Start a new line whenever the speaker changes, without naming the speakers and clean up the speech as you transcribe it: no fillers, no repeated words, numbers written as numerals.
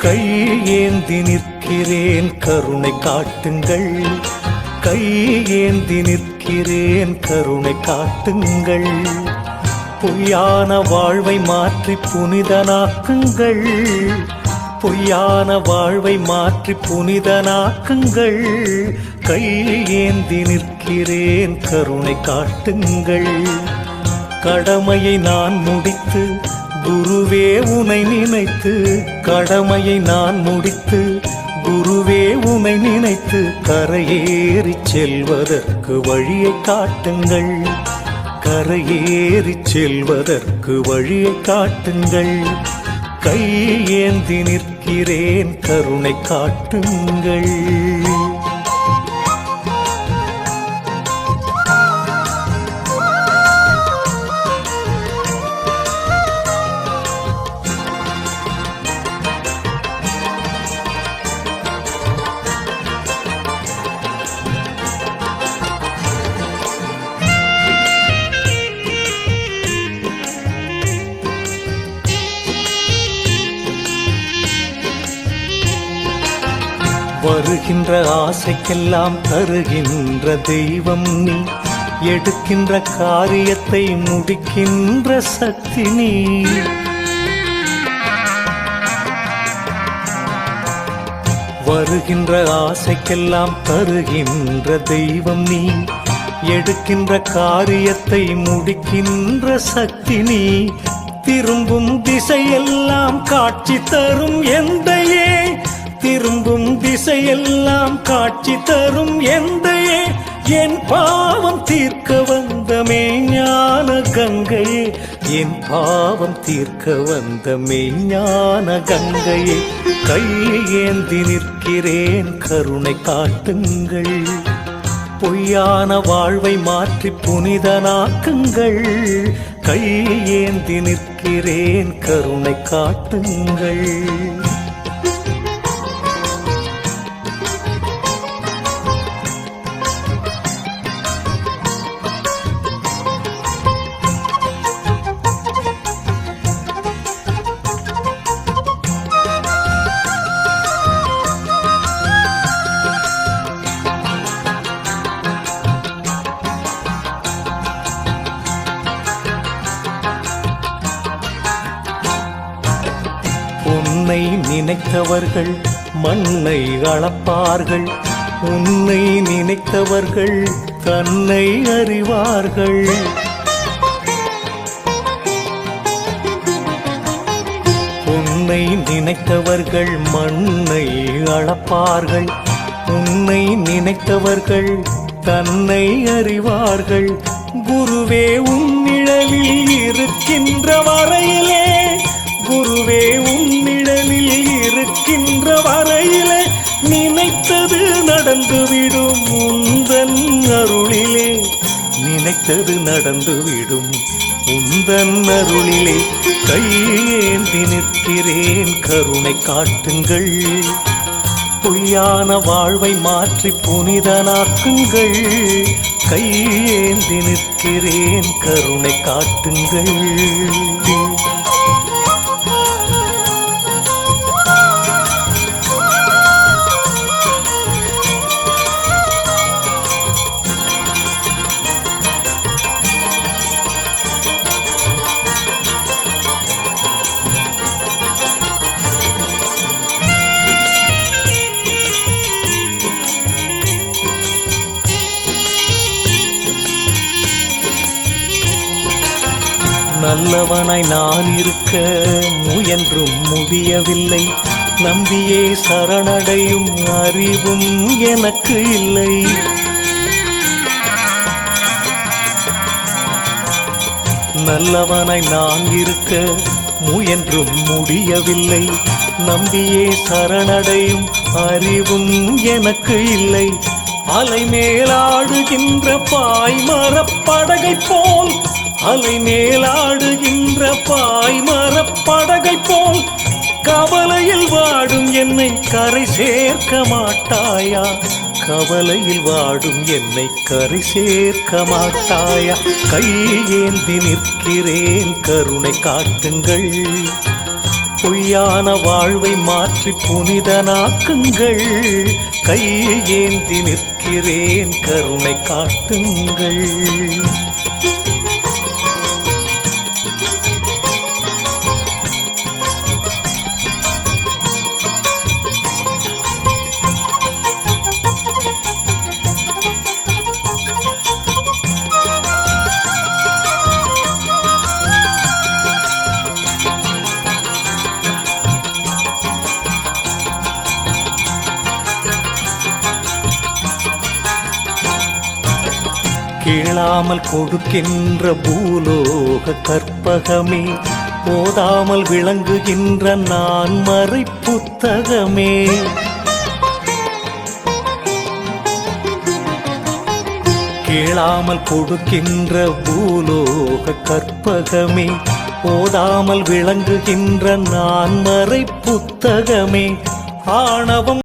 கையேந்தி நிற்கிறேன் கருணை காட்டுங்கள், கையேந்தி நிற்கிறேன் கருணை காட்டுங்கள். பொய்யான வாழ்வை மாற்றி புனிதனாக்குங்கள், பொய்யான வாழ்வை மாற்றி புனிதனாக்குங்கள். கையேந்தி நிற்கிறேன் கருணை காட்டுங்கள். கடமையை நான் முடித்து குருவே உனை நினைத்து, கடமையை நான் முடித்து குருவே உனை நினைத்து கரையேறி செல்வதற்கு வழியை காட்டுங்கள், கரையேறி செல்வதற்கு வழியை காட்டுங்கள். கையேந்தி நிற்கிறேன் கருணை காட்டுங்கள். வருகின்ற ஆசைக்கெல்லாம் தருகின்ற தெய்வம் நீ, எடுக்கின்ற காரியத்தை முடிக்கின்ற சக்தி நீ. வருகின்ற ஆசைக்கெல்லாம் தருகின்ற தெய்வம் நீ, எடுக்கின்ற காரியத்தை முடிக்கின்ற சக்தி நீ. திரும்பும் திசையெல்லாம் காட்சி தரும் எந்தையே, திரும்பும் திசையெல்லாம் காட்சி தரும் எந்தையே. என் பாவம் தீர்க்க வந்த மெய்ஞான கங்கையே, என் பாவம் தீர்க்க வந்த மெய்ஞான கங்கையே. கையேந்தி நிற்கிறேன் கருணை காட்டுங்கள், பொய்யான வாழ்வை மாற்றி புனிதனாக்குங்கள். கையேந்தி நிற்கிறேன் கருணை காட்டுங்கள். உன்னை நினைத்தவர்கள் மண்ணை அளப்பார்கள், உன்னை நினைத்தவர்கள் தன்னை அறிவார்கள். உன்னை நினைத்தவர்கள் மண்ணை அளப்பார்கள், உன்னை நினைத்தவர்கள் தன்னை அறிவார்கள். குருவே உன் நிழலில் இருக்கின்ற வரையிலே, குருவே உன் நிழலில் இருக்கின்ற வரையிலே நினைத்தது நடந்துவிடும் உந்தன் அருளிலே, நினைத்தது நடந்துவிடும் உந்தன் அருளிலே. கையேந்தி நிற்கிறேன் கருணை காட்டுங்கள், பொய்யான வாழ்வை மாற்றி புனிதனாக்குங்கள். கையேந்தி நிற்கிறேன் கருணை காட்டுங்கள். நல்லவனாய் நான் இருக்க முயன்றும் முடியவில்லை, நம்பியே சரணடையும் அறிவும் எனக்கு இல்லை. நல்லவனாய் நான் இருக்க முயன்றும் முடியவில்லை, நம்பியே சரணடையும் அறிவும் எனக்கு இல்லை. அலை மேலாடுகின்ற பாய்மரப்படகை போல், அலை மேலாடுகின்ற பாய்மரப்படகை போல் கவலையில் வாடும் என்னை கரை சேர்க்க மாட்டாயா, கவலையில் வாடும் என்னை கரை சேர்க்க மாட்டாயா. கையேந்தி நிற்கிறேன் கருணை காட்டுங்கள், பொய்யான வாழ்வை மாற்றி புனிதனாக்குங்கள். கையில் ஏந்தி நிற்கிறேன், கருணை காட்டுங்கள். கேளாமல் கொடுக்கின்ற பூலோக கற்பகமே, போதாமல் விளங்குகின்ற நான் மறை புத்தகமே. கேளாமல் கொடுக்கின்ற பூலோக கற்பகமே, போதாமல் விளங்குகின்ற நான் மறை புத்தகமே. ஆணவம்